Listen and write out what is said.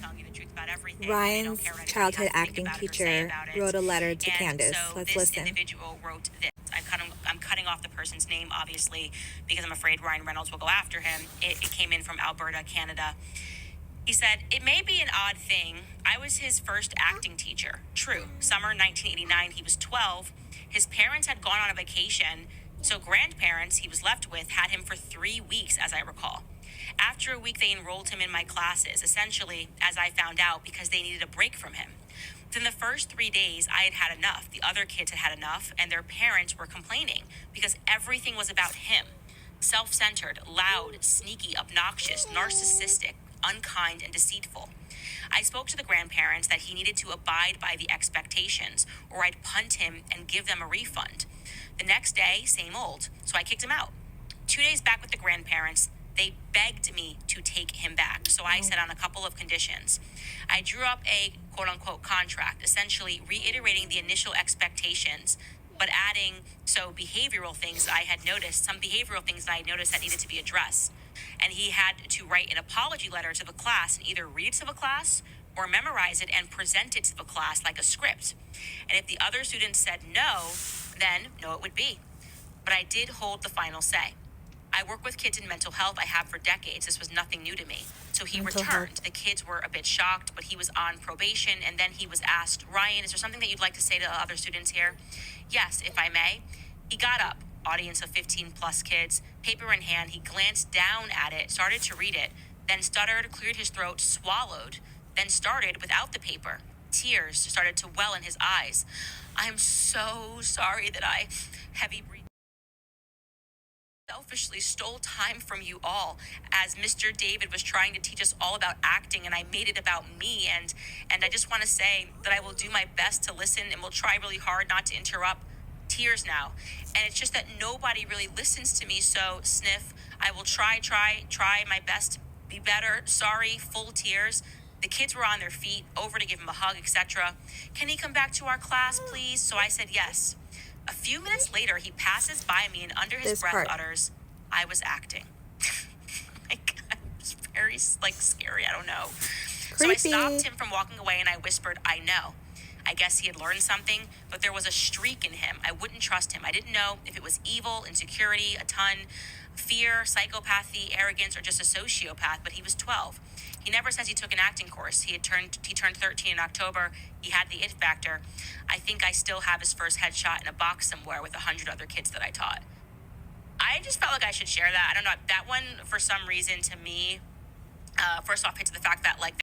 telling you the truth about everything. They don't Ryan's care what anybody childhood has to think acting about it or say teacher about it. wrote a letter to And Candace. so Let's this listen. individual wrote this. I'm cutting off the person's name, obviously, because I'm afraid Ryan Reynolds will go after him. It came in from Alberta, Canada. He said, "It may be an odd thing. I was his first acting teacher. True. Summer 1989, he was 12. His parents had gone on a vacation, so grandparents he was left with had him for 3 weeks, as I recall. After a week, they enrolled him in my classes, essentially, as I found out, because they needed a break from him. Within the first 3 days, I had had enough. The other kids had had enough, and their parents were complaining because everything was about him. Self centered, loud, sneaky, obnoxious, narcissistic, unkind, and deceitful. I spoke to the grandparents that he needed to abide by the expectations, or I'd punt him and give them a refund. The next day, same old, so I kicked him out. 2 days back with the grandparents, they begged me to take him back, so I said on a couple of conditions. I drew up a quote unquote contract, essentially reiterating the initial expectations, but adding behavioral things I had noticed, some behavioral things that I noticed that needed to be addressed. And he had to write an apology letter to the class and either read it to the class or memorize it and present it to the class like a script. And if the other students said no, then no, it would be. But I did hold the final say. I work with kids in mental health. I have for decades. This was nothing new to me. So he Mental returned. health. The kids were a bit shocked, but he was on probation. And then he was asked, "Ryan, is there something that you'd like to say to the other students here?" "Yes, if I may." He got up, audience of 15 plus kids, paper in hand. He glanced down at it, started to read it, then stuttered, cleared his throat, swallowed, then started without the paper. Tears started to well in his eyes. "I'm so sorry that I," heavy breathing, "selfishly stole time from you all as Mr. David was trying to teach us all about acting, and I made it about me, and I just want to say that I will do my best to listen and will try really hard not to interrupt." Tears now. And it's just that nobody really listens to me, so sniff, "I will try my best to be better. Sorry," full tears. The kids were on their feet, over to give him a hug, etc. "Can he come back to our class, please?" So I said yes. A few minutes later, he passes by me and under his This breath part. utters, "I was acting." Like, it's very, scary. I don't know. So I Creepy. stopped him from walking away and I whispered, "I know." I guess he had learned something, but there was a streak in him. I wouldn't trust him. I didn't know if it was evil, insecurity, a ton, fear, psychopathy, arrogance, or just a sociopath, but he was 12. He never says he took an acting course. He turned 13 in October. He had the it factor. I think I still have his first headshot in a box somewhere with 100 other kids that I taught. I just felt like I should share that. I don't know. That one, for some reason, to me, first off, hits the fact that, like,